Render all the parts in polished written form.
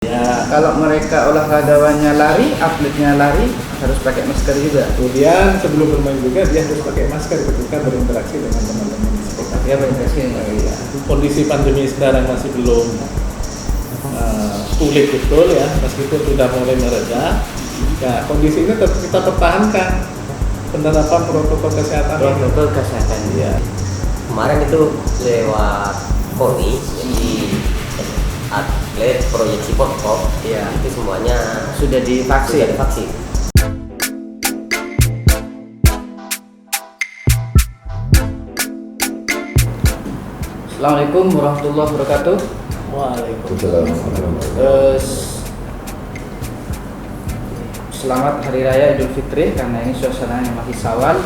Ya, Kalau mereka olahragawannya lari, atletnya lari, harus pakai masker juga. kemudian sebelum bermain juga dia harus pakai masker ketika berinteraksi dengan teman-teman di sekitar. Ya, berinteraksi. Ya, kondisi pandemi sekarang masih belum pulih betul ya, meskipun sudah mulai mereda. Ya, kondisi ini tetap kita pertahankan penerapan protokol kesehatan. Protokol kesehatan. Ya. Kemarin itu lewat KONI di atlet proyeksi Portkop Ya. itu semuanya Sudah divaksin. sudah divaksin. Assalamualaikum warahmatullahi wabarakatuh. Waalaikumsalam. Selamat Hari Raya Idul Fitri, karena ini suasananya masih Syawal.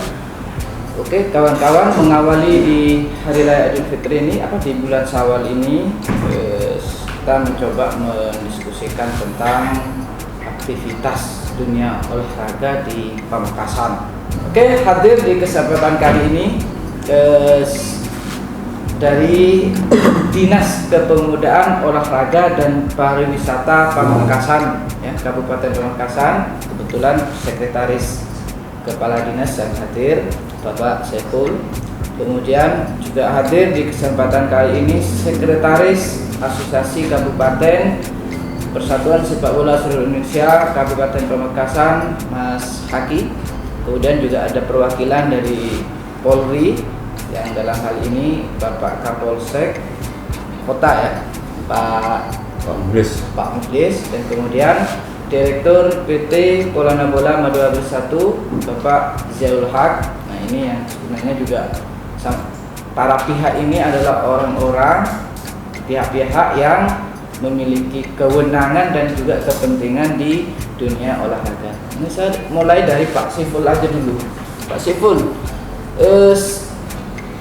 Oke, kawan-kawan, mengawali di Hari Raya Idul Fitri ini, di bulan Syawal ini, kita mencoba mendiskusikan tentang aktivitas dunia olahraga di Pamekasan. Oke, hadir di kesempatan kali ini dari Dinas Kepemudaan Olahraga dan Pariwisata Pamekasan, ya, Kabupaten Pamekasan. Kebetulan Sekretaris Kepala Dinas yang hadir, Bapak Saiful. Kemudian juga hadir di kesempatan kali ini Sekretaris Asosiasi Kabupaten Persatuan Sepak Bola Seluruh Indonesia Kabupaten Pamekasan, Mas Haki. Kemudian juga ada perwakilan dari Polri, yang dalam hal ini Bapak Kapolsek Kota, ya, Pak Muhlis, dan kemudian Direktur PT Polana Bola Madura Bersatu, Bapak Ziaul Haq. Nah, ini yang sebenarnya juga para pihak ini adalah orang-orang pihak-pihak yang memiliki kewenangan dan juga kepentingan di dunia olahraga. Ini saya mulai dari Pak Saiful aja dulu. Pak Saiful,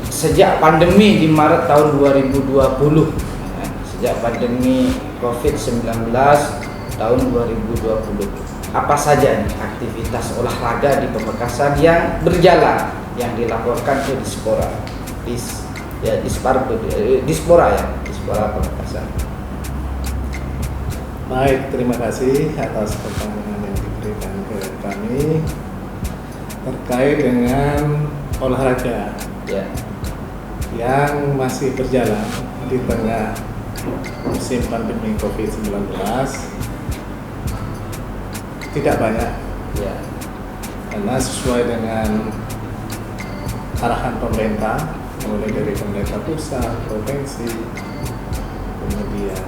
sejak pandemi di Maret tahun 2020, sejak pandemi COVID-19 tahun 2020, apa saja nih aktivitas olahraga di Pamekasan yang berjalan, yang dilaporkan ke Dispora Pamekasan? Baik, terima kasih atas pertanyaan yang diberikan ke kami terkait dengan olahraga, Ya, yang masih berjalan di tengah musim pandemi COVID-19. Tidak banyak, ya, karena sesuai dengan arahan pemerintah, mulai dari pemerintah pusat, provinsi, kemudian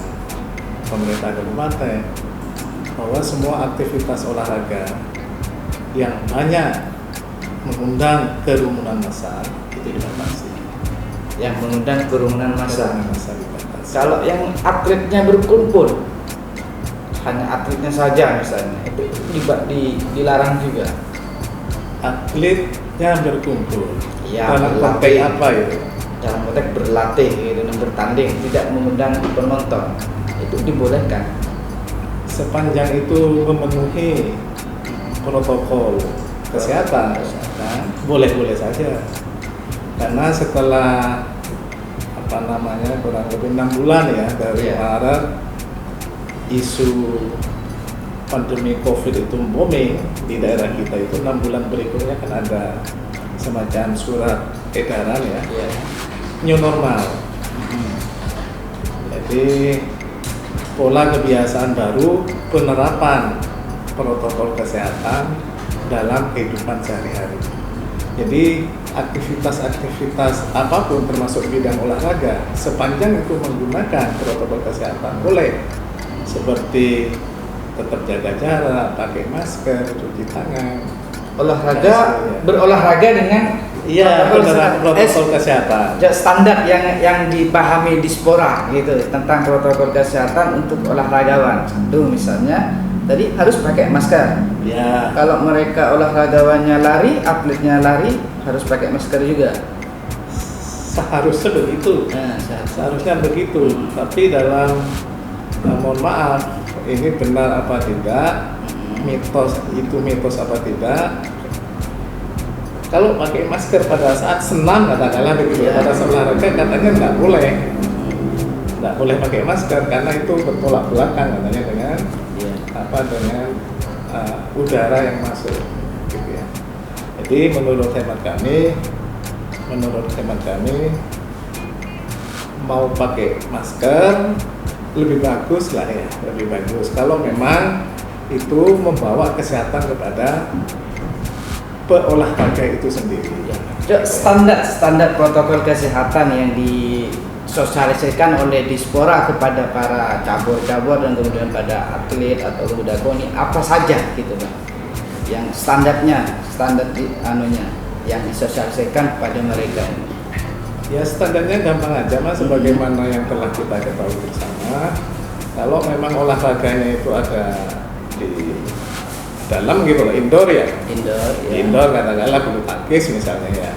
pemerintah kabupaten, bahwa semua aktivitas olahraga yang banyak mengundang kerumunan massa itu dibatasi. yang mengundang kerumunan massa. Dibatasi. Kalau yang atletnya berkumpul, hanya atletnya saja misalnya, itu dilarang juga. Atletnya berkumpul. Ya, dalam konteks berlatih. apa itu? Dalam konteks berlatih gitu, dan bertanding, tidak mengundang penonton, itu dibolehkan. Sepanjang itu memenuhi protokol kesehatan, boleh-boleh saja. Karena setelah kurang lebih 6 bulan ya dari Iya. Maret, isu pandemi COVID itu booming di daerah kita, itu 6 bulan berikutnya kan ada semacam surat edaran ya, Ya. new normal. Jadi pola kebiasaan baru penerapan protokol kesehatan dalam kehidupan sehari-hari. Jadi aktivitas-aktivitas apapun termasuk bidang olahraga, sepanjang itu menggunakan protokol kesehatan boleh, seperti tetap jaga jarak, pakai masker, cuci tangan, Berolahraga dengan protokol kesehatan. standar yang dipahami Dispora gitu tentang protokol kesehatan untuk olahragawan. Tuh misalnya tadi harus pakai masker. Ya, Kalau mereka olahragawannya lari, atletnya lari, harus pakai masker juga. seharusnya begitu. Nah, Seharusnya begitu, tapi dalam mohon maaf, ini benar apa tidak, mitos apa tidak. Kalau pakai masker pada saat senam katakanlah begitu, Ya. pada saat olahraga katanya nggak boleh. nggak boleh pakai masker karena itu bertolak belakang katanya dengan Iya. dengan udara yang masuk gitu ya. Jadi menurut hemat kami mau pakai masker lebih bagus lah ya, lebih bagus kalau memang itu membawa kesehatan kepada peolahraga itu sendiri. Standar protokol kesehatan yang disosialisasikan oleh Dispora kepada para cabur-cabur dan kemudian pada atlet atau kemudian KONI apa saja gitu Pak, yang standar yang disosialisasikan kepada mereka. Ya standarnya gampang aja Mas, sebagaimana yang telah kita ketahui bersama. Kalau memang olahraganya itu ada di dalam gitu loh, indoor ya. Indoor katakanlah bulu tangkis misalnya ya.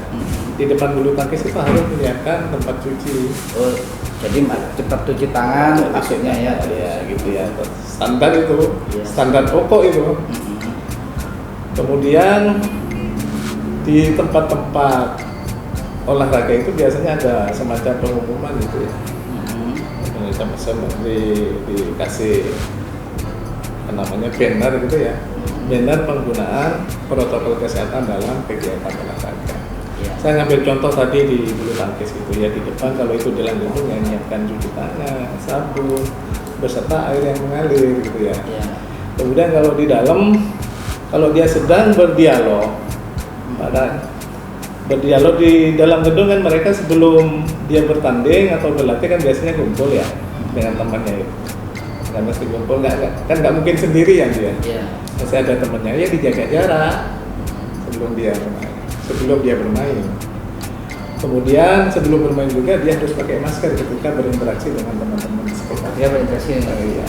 Di depan bulu tangkis itu harus menyiapkan tempat cuci. Oh, jadi cepat cuci tangan maksudnya ya. Ya gitu ya. Standar itu, Iya. standar pokok itu. Kemudian di tempat-tempat olahraga itu biasanya ada semacam pengumuman gitu ya. Dikasih namanya banner gitu ya. Banner penggunaan protokol kesehatan dalam kegiatan olahraga. Iya. Saya ngambil contoh tadi di bulu tangkis itu ya, di depan kalau itu dalam gedung yang menyiapkan cuci tangan, sabun beserta air yang mengalir gitu ya. Iya. Kemudian kalau di dalam, kalau dia sedang berdialog, berdialog di dalam gedung kan mereka sebelum dia bertanding atau berlatih kan biasanya kumpul ya dengan temannya itu. Kan mesti kumpul kan nggak mungkin sendirian dia. Iya. Masih ada temannya ya, dijaga jarak sebelum dia bermain. Kemudian sebelum bermain juga dia harus pakai masker ketika berinteraksi dengan teman-teman sekitar. Dia berinteraksi. Iya.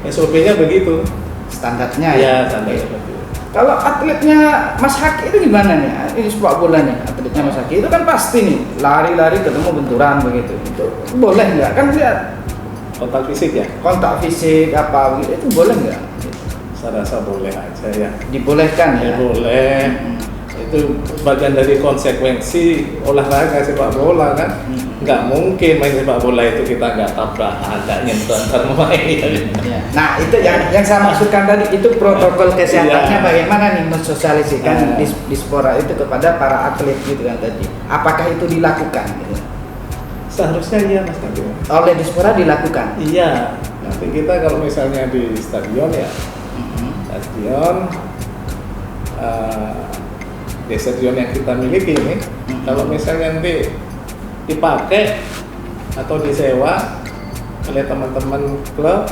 SOP-nya begitu. Standarnya Ya, standar seperti itu. Kalau atletnya Mas Haki itu gimana nih? Ini sepak bola nih, atletnya Mas Haki itu kan pasti nih lari-lari ketemu benturan begitu. Itu boleh nggak? Kan lihat Kontak fisik ya? kontak fisik apa gitu, itu boleh nggak? Saya rasa boleh aja ya. Dibolehkan ya? Ya boleh. Itu bagian dari konsekuensi olahraga sepak bola kan. Nggak mungkin main sepak bola itu kita nggak tabrakan, nggak nyentuh antar pemain. Ya. Nah itu yang saya maksudkan tadi, itu protokol kesehatannya Iya. bagaimana nih mensosialisasikan Dispora itu kepada para atlet gitu kan tadi. Apakah itu dilakukan? Gitu? Seharusnya iya Mas Nabil. Oleh Dispora dilakukan? Iya. Nanti kita kalau misalnya di stadion ya, di stadion yang kita miliki ini, kalau misalnya nanti dipakai atau disewa oleh teman-teman klub,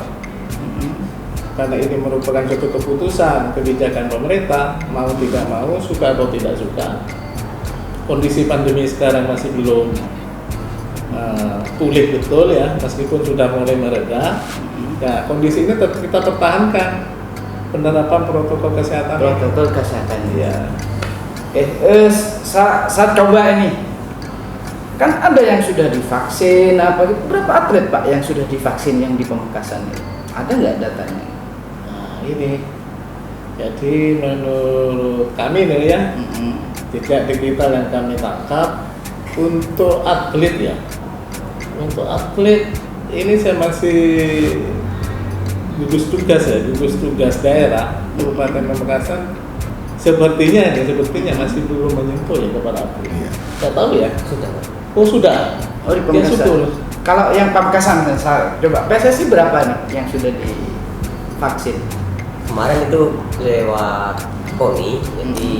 karena ini merupakan suatu keputusan kebijakan pemerintah, mau tidak mau, suka atau tidak suka, kondisi pandemi sekarang masih belum pulih betul ya, meskipun sudah mulai mereda. Ya, kondisi ini tetap kita pertahankan penerapan protokol kesehatan. Protokol kesehatan. Iya. Saya coba ini. Kan ada yang sudah divaksin apa gitu. Berapa atlet Pak yang sudah divaksin yang di Pamekasan itu? Ada nggak datanya? Nah, ini. Jadi menurut kami nih ya, jejak digital yang kami tangkap untuk atlet ya. Untuk atlet ini saya masih gugus tugas daerah Kabupaten Pamekasan. Sepertinya masih belum menyentuh ya kepada atlet. Saya tahu ya. Sudah. Oh sudah. Oh di Ya, Pamekasan. syukur. Kalau yang Pamekasan saya coba PSSI berapa nih yang sudah divaksin? Kemarin itu lewat KONI, jadi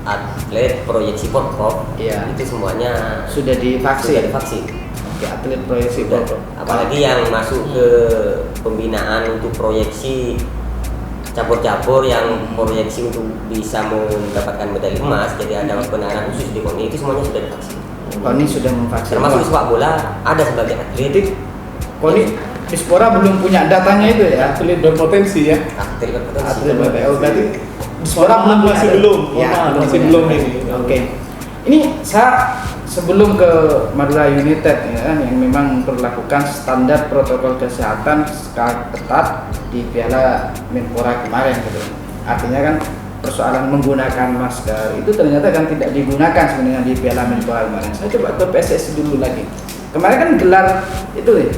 atlet proyeksi Porprov Iya. itu semuanya Sudah sudah divaksin. divaksin. Oke, atlet proyeksi Sudah. Porprov. Apalagi yang masuk ke pembinaan untuk proyeksi cabur-cabur yang proyeksi untuk bisa mendapatkan medali emas, jadi ada penanganan khusus di KONI, itu semuanya sudah divaksin. KONI sudah memvaksin. Termasuk di sepak bola ada sebagian atlet. KONI Dispora belum punya datanya itu ya. Atlet berpotensi ya. Atlet berpotensi. Atlet berpotensi. Oh, berarti Dispora belum punya masih data. belum. Ya, Masih punya belum data. ini. Oke. Ini saya sebelum ke Madura United ya kan, yang memang memperlakukan standar protokol kesehatan secara ketat di Piala Menpora kemarin gitu. Artinya kan persoalan menggunakan masker itu ternyata kan tidak digunakan sebenarnya di Piala Menpora kemarin. Saya coba ke PSSI dulu lagi. kemarin kan gelar itu nih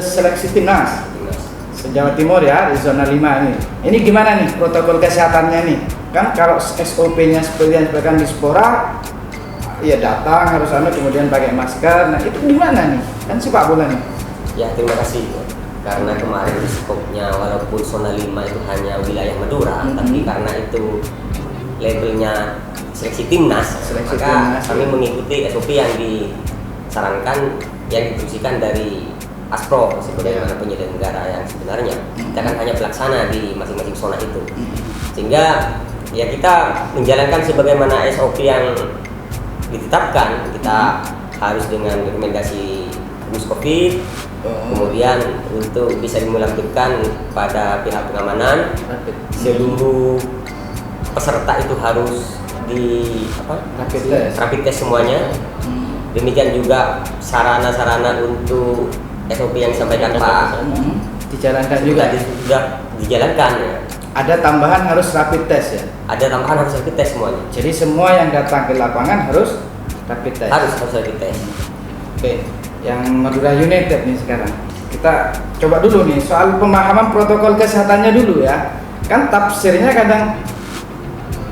seleksi timnas Jawa Timur ya, di zona 5 ini. Ini gimana nih protokol kesehatannya nih? Kan kalau SOP-nya seperti yang disebutkan di Spora, ya datang harus kemudian pakai masker. Nah itu gimana nih? Kan sepak bola nih. Ya terima kasih. Karena kemarin di skopnya walaupun zona 5 itu hanya wilayah Madura, tapi karena itu labelnya seleksi timnas, Seleksi maka timnas, kami ya. mengikuti SOP yang disarankan, yang diinstruksikan dari Aspro sebagaimana penyelenggara yang sebenarnya. Kita kan hanya pelaksana di masing-masing zona itu, sehingga ya kita menjalankan sebagaimana SOP yang ditetapkan. Kita harus dengan rekomendasi gugus COVID, kemudian untuk bisa dimulakan pada pihak pengamanan, seluruh peserta itu harus di rapid test semuanya. Demikian juga sarana-sarana untuk SOP yang disampaikan Pak Dijalankan juga. sudah dijalankan. Ada tambahan harus rapid test ya. Ada tambahan harus rapid test semuanya. Jadi semua yang datang ke lapangan harus rapid test. Harus rapid test. Oke, yang Madura United nih sekarang. Kita coba dulu nih soal pemahaman protokol kesehatannya dulu ya. Kan tafsirnya kadang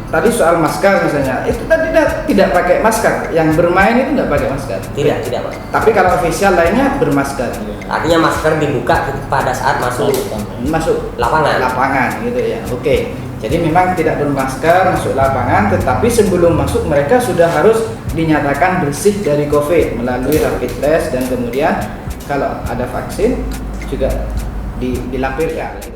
tadi soal masker misalnya, itu tadi tidak pakai masker. Yang bermain itu nggak pakai masker. Tidak Pak. Tapi kalau official lainnya bermasker. Artinya masker dibuka pada saat masuk lapangan gitu ya. Oke. Jadi memang tidak bermasker masuk lapangan, tetapi sebelum masuk mereka sudah harus dinyatakan bersih dari COVID melalui rapid test, dan kemudian kalau ada vaksin juga dilampirkan.